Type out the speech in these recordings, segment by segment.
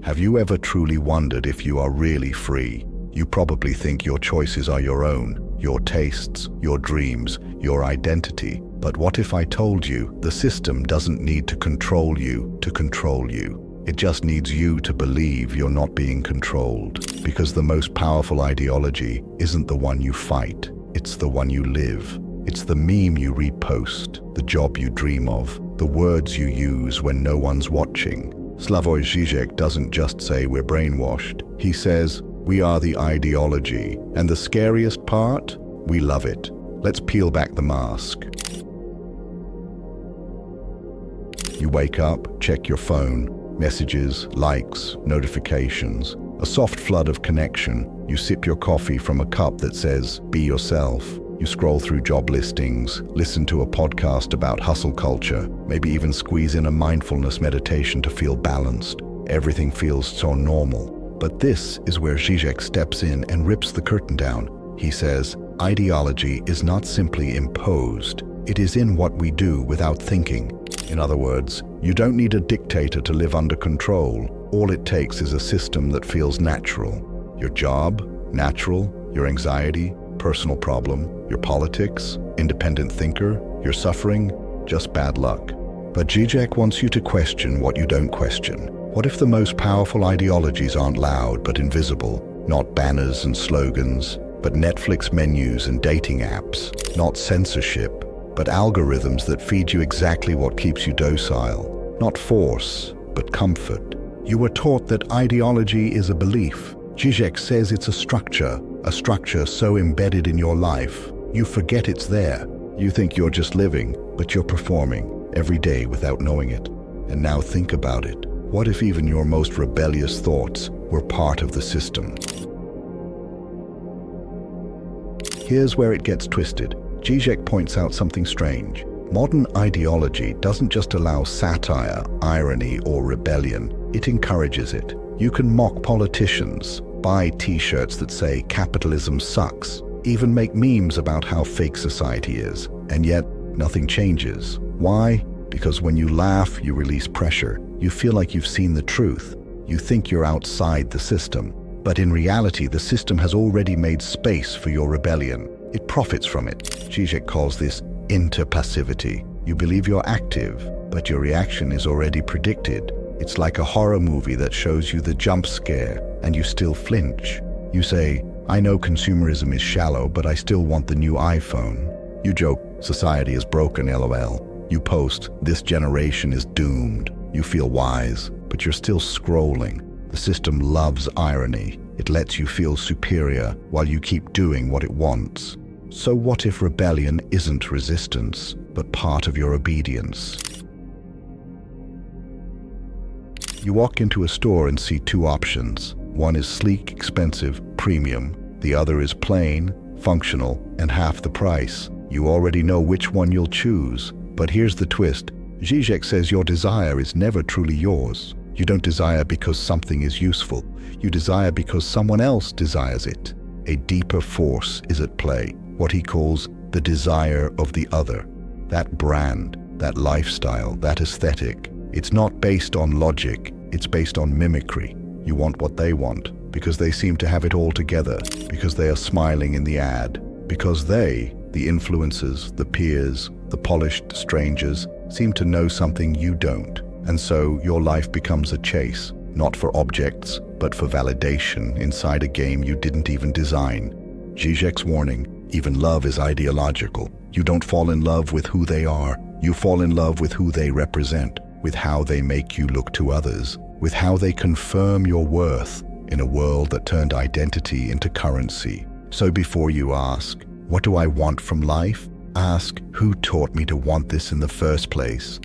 Have you ever truly wondered if you are really free? You probably think your choices are your own, your tastes, your dreams, your identity. But what if I told you the system doesn't need to control you to control you? It just needs you to believe you're not being controlled. Because the most powerful ideology isn't the one you fight, it's the one you live. It's the meme you repost, the job you dream of, the words you use when no one's watching. Slavoj Žižek doesn't just say we're brainwashed. He says, we are the ideology. And the scariest part? We love it. Let's peel back the mask. You wake up, check your phone, messages, likes, notifications, a soft flood of connection. You sip your coffee from a cup that says, be yourself. You scroll through job listings, listen to a podcast about hustle culture, maybe even squeeze in a mindfulness meditation to feel balanced. Everything feels so normal. But this is where Žižek steps in and rips the curtain down. He says, ideology is not simply imposed. It is in what we do without thinking. In other words, you don't need a dictator to live under control. All it takes is a system that feels natural. Your job, natural. Your anxiety, personal problem. Your politics, independent thinker. Your suffering, just bad luck. But Žižek wants you to question what you don't question. What if the most powerful ideologies aren't loud but invisible? Not banners and slogans, but Netflix menus and dating apps. Not censorship, but algorithms that feed you exactly what keeps you docile. Not force, but comfort. You were taught that ideology is a belief. Žižek says it's a structure so embedded in your life, you forget it's there. You think you're just living, but you're performing every day without knowing it. And now think about it. What if even your most rebellious thoughts were part of the system? Here's where it gets twisted. Žižek points out something strange. Modern ideology doesn't just allow satire, irony, or rebellion. It encourages it. You can mock politicians, buy t-shirts that say capitalism sucks, even make memes about how fake society is, and yet nothing changes. Why? Because when you laugh, you release pressure. You feel like you've seen the truth. You think you're outside the system. But in reality, the system has already made space for your rebellion. It profits from it. Žižek calls this interpassivity. You believe you're active, but your reaction is already predicted. It's like a horror movie that shows you the jump scare, and you still flinch. You say, I know consumerism is shallow, but I still want the new iPhone. You joke, society is broken, LOL. You post, this generation is doomed. You feel wise, but you're still scrolling. The system loves irony. It lets you feel superior while you keep doing what it wants. So what if rebellion isn't resistance, but part of your obedience? You walk into a store and see two options. One is sleek, expensive, premium. The other is plain, functional, and half the price. You already know which one you'll choose. But here's the twist. Žižek says your desire is never truly yours. You don't desire because something is useful. You desire because someone else desires it. A deeper force is at play, what he calls the desire of the other. That brand, that lifestyle, that aesthetic. It's not based on logic, it's based on mimicry. You want what they want, because they seem to have it all together, because they are smiling in the ad, because they, the influencers, the peers, the polished strangers, seem to know something you don't. And so your life becomes a chase, not for objects, but for validation inside a game you didn't even design. Žižek's warning, even love is ideological. You don't fall in love with who they are. You fall in love with who they represent, with how they make you look to others, with how they confirm your worth in a world that turned identity into currency. So before you ask, what do I want from life? Ask, who taught me to want this in the first place?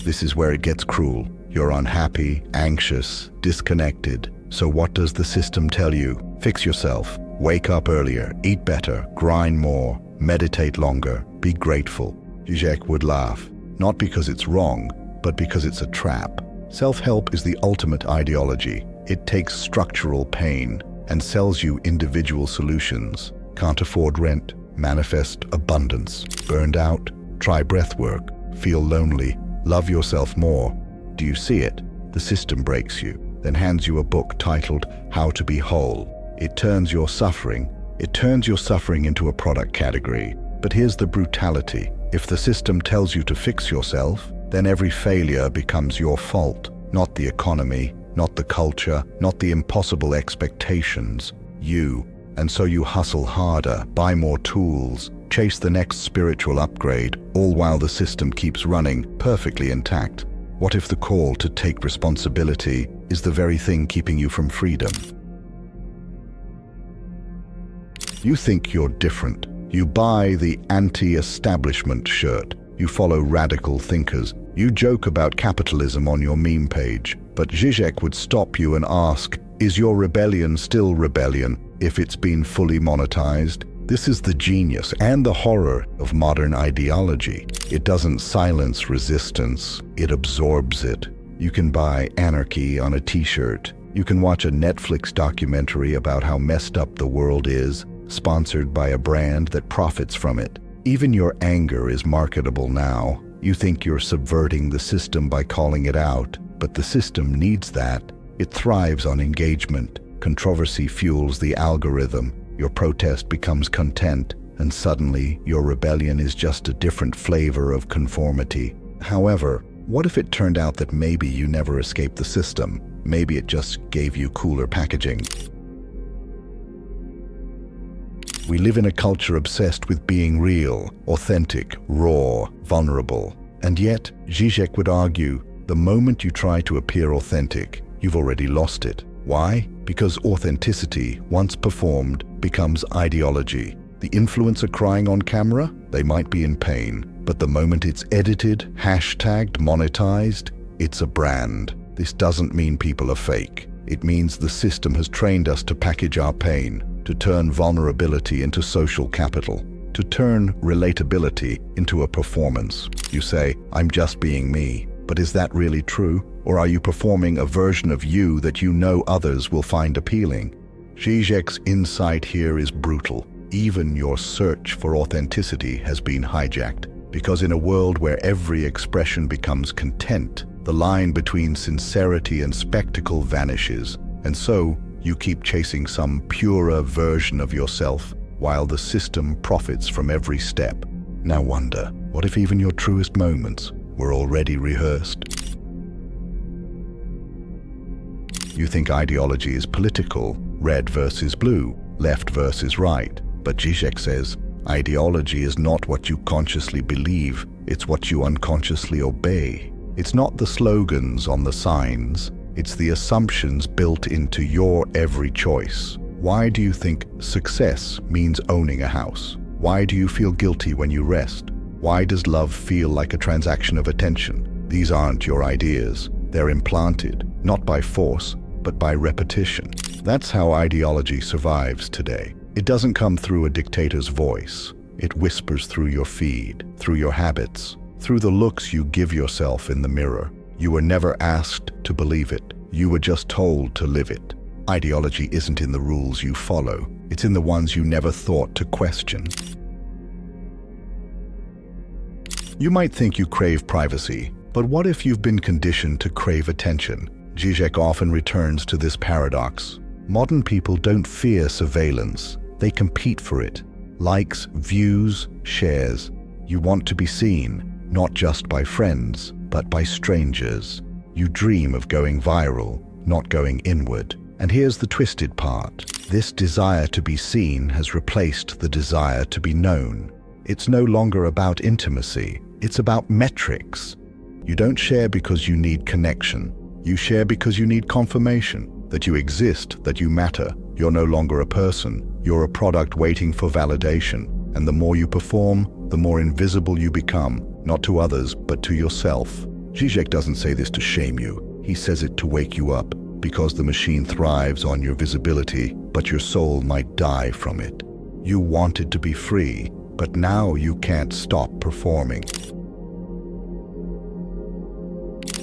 This is where it gets cruel. You're unhappy, anxious, disconnected. So what does the system tell you? Fix yourself. Wake up earlier, eat better, grind more, meditate longer, be grateful. Žižek would laugh, not because it's wrong, but because it's a trap. Self-help is the ultimate ideology. It takes structural pain and sells you individual solutions. Can't afford rent, manifest abundance. Burned out, try breath work. Feel lonely, love yourself more. do you see it? The system breaks you, then hands you a book titled How to Be Whole. It turns your suffering into a product category. But here's the brutality. If the system tells you to fix yourself, then every failure becomes your fault. Not the economy, not the culture, not the impossible expectations. You. And so you hustle harder, buy more tools, chase the next spiritual upgrade, all while the system keeps running perfectly intact. What if the call to take responsibility is the very thing keeping you from freedom? You think you're different. You buy the anti-establishment shirt. You follow radical thinkers. You joke about capitalism on your meme page. But Žižek would stop you and ask, is your rebellion still rebellion if it's been fully monetized? This is the genius and the horror of modern ideology. It doesn't silence resistance, it absorbs it. You can buy anarchy on a t-shirt. You can watch a Netflix documentary about how messed up the world is, sponsored by a brand that profits from it. Even your anger is marketable now. You think you're subverting the system by calling it out, but the system needs that. It thrives on engagement. Controversy fuels the algorithm. Your protest becomes content, and suddenly your rebellion is just a different flavor of conformity. However, what if it turned out that maybe you never escaped the system? Maybe it just gave you cooler packaging. We live in a culture obsessed with being real, authentic, raw, vulnerable. And yet, Žižek would argue, the moment you try to appear authentic, you've already lost it. Why? Because authenticity, once performed, becomes ideology. The influencer crying on camera, they might be in pain, but the moment it's edited, hashtagged, monetized, it's a brand. This doesn't mean people are fake. It means the system has trained us to package our pain, to turn vulnerability into social capital, to turn relatability into a performance. You say, I'm just being me. But is that really true? Or are you performing a version of you that you know others will find appealing? Žižek's insight here is brutal. Even your search for authenticity has been hijacked. Because in a world where every expression becomes content, the line between sincerity and spectacle vanishes. And so, you keep chasing some purer version of yourself, while the system profits from every step. Now wonder, what if even your truest moments were already rehearsed? You think ideology is political, red versus blue, left versus right. But Žižek says, ideology is not what you consciously believe, it's what you unconsciously obey. It's not the slogans on the signs, it's the assumptions built into your every choice. Why do you think success means owning a house? Why do you feel guilty when you rest? Why does love feel like a transaction of attention? These aren't your ideas. They're implanted, not by force, but by repetition. That's how ideology survives today. It doesn't come through a dictator's voice. It whispers through your feed, through your habits, through the looks you give yourself in the mirror. You were never asked to believe it. You were just told to live it. Ideology isn't in the rules you follow. It's in the ones you never thought to question. You might think you crave privacy, but what if you've been conditioned to crave attention? Žižek often returns to this paradox. Modern people don't fear surveillance. They compete for it. Likes, views, shares. You want to be seen, not just by friends, but by strangers. You dream of going viral, not going inward. And here's the twisted part. This desire to be seen has replaced the desire to be known. It's no longer about intimacy. It's about metrics. You don't share because you need connection. You share because you need confirmation that you exist, that you matter. You're no longer a person. You're a product waiting for validation. And the more you perform, the more invisible you become, not to others, but to yourself. Žižek doesn't say this to shame you. He says it to wake you up, because the machine thrives on your visibility, but your soul might die from it. You wanted to be free, but now you can't stop performing.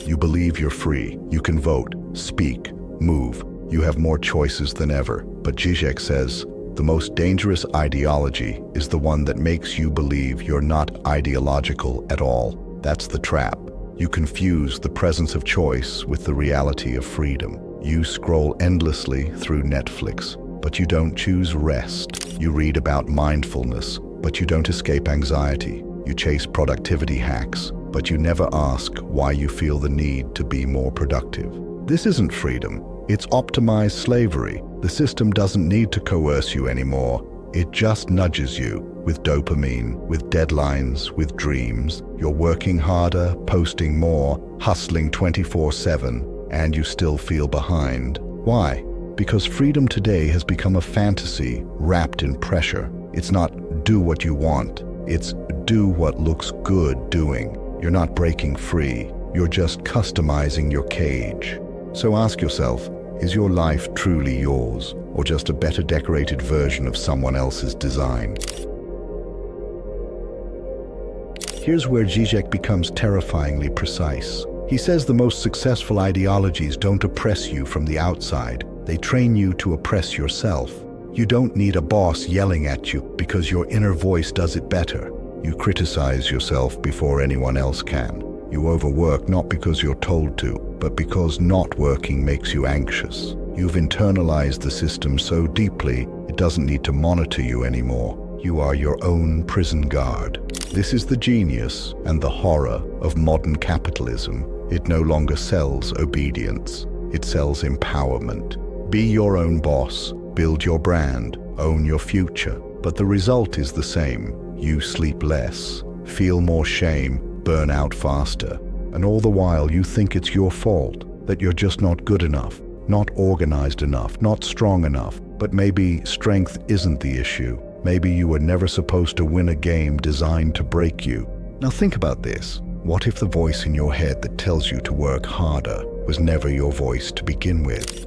You believe you're free. You can vote, speak, move. You have more choices than ever. But Žižek says, the most dangerous ideology is the one that makes you believe you're not ideological at all. That's the trap. You confuse the presence of choice with the reality of freedom. You scroll endlessly through Netflix, but you don't choose rest. You read about mindfulness, but you don't escape anxiety. You chase productivity hacks, but you never ask why you feel the need to be more productive. This isn't freedom. It's optimized slavery. The system doesn't need to coerce you anymore. It just nudges you with dopamine, with deadlines, with dreams. You're working harder, posting more, hustling 24/7, and you still feel behind. Why? Because freedom today has become a fantasy wrapped in pressure. It's not do what you want. It's do what looks good doing. You're not breaking free. You're just customizing your cage. So ask yourself, is your life truly yours, or just a better decorated version of someone else's design? Here's where Žižek becomes terrifyingly precise. He says the most successful ideologies don't oppress you from the outside. They train you to oppress yourself. You don't need a boss yelling at you because your inner voice does it better. You criticize yourself before anyone else can. You overwork not because you're told to, but because not working makes you anxious. You've internalized the system so deeply, it doesn't need to monitor you anymore. You are your own prison guard. This is the genius and the horror of modern capitalism. It no longer sells obedience. It sells empowerment. Be your own boss, build your brand, own your future. But the result is the same. You sleep less, feel more shame, burn out faster. And all the while you think it's your fault, that you're just not good enough, not organized enough, not strong enough. But maybe strength isn't the issue. Maybe you were never supposed to win a game designed to break you. Now think about this. What if the voice in your head that tells you to work harder was never your voice to begin with?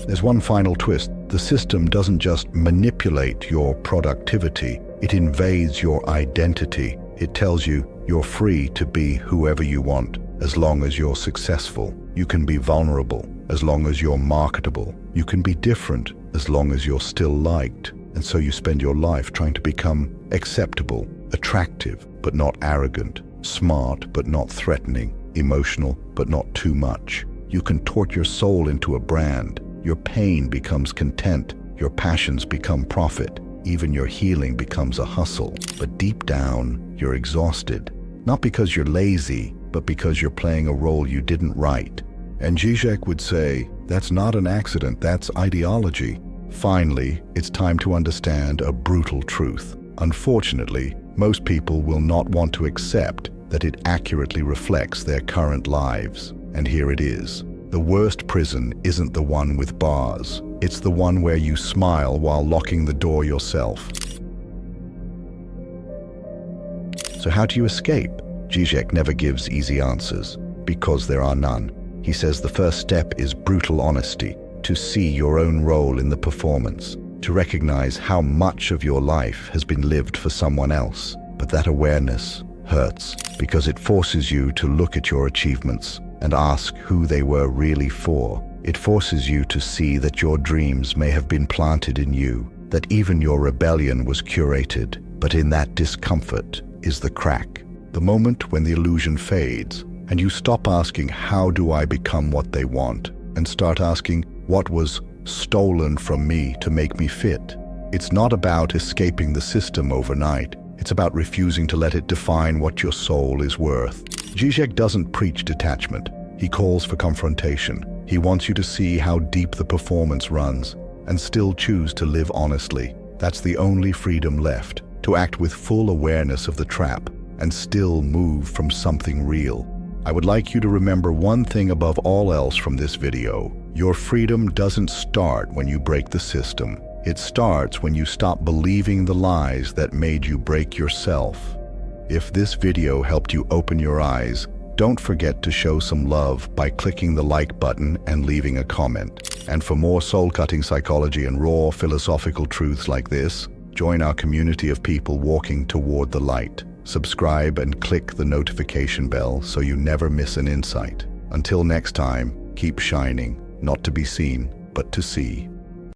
There's one final twist. The system doesn't just manipulate your productivity, it invades your identity. It tells you you're free to be whoever you want, as long as you're successful. You can be vulnerable, as long as you're marketable. You can be different, as long as you're still liked. And so you spend your life trying to become acceptable, attractive, but not arrogant, smart, but not threatening, emotional, but not too much. You contort your soul into a brand. Your pain becomes content, your passions become profit, even your healing becomes a hustle. But deep down, you're exhausted. Not because you're lazy, but because you're playing a role you didn't write. And Žižek would say, that's not an accident, that's ideology. Finally, it's time to understand a brutal truth. Unfortunately, most people will not want to accept that it accurately reflects their current lives. And here it is. The worst prison isn't the one with bars. It's the one where you smile while locking the door yourself. So how do you escape? Žižek never gives easy answers, because there are none. He says the first step is brutal honesty, to see your own role in the performance, to recognize how much of your life has been lived for someone else. But that awareness hurts, because it forces you to look at your achievements and ask who they were really for. It forces you to see that your dreams may have been planted in you, that even your rebellion was curated, but in that discomfort is the crack. The moment when the illusion fades, and you stop asking, how do I become what they want, and start asking, what was stolen from me to make me fit? It's not about escaping the system overnight. It's about refusing to let it define what your soul is worth. Žižek doesn't preach detachment. He calls for confrontation. He wants you to see how deep the performance runs and still choose to live honestly. That's the only freedom left, to act with full awareness of the trap and still move from something real. I would like you to remember one thing above all else from this video. Your freedom doesn't start when you break the system. It starts when you stop believing the lies that made you break yourself. If this video helped you open your eyes, don't forget to show some love by clicking the like button and leaving a comment. And for more soul-cutting psychology and raw philosophical truths like this, join our community of people walking toward the light. Subscribe and click the notification bell so you never miss an insight. Until next time, keep shining, not to be seen, but to see.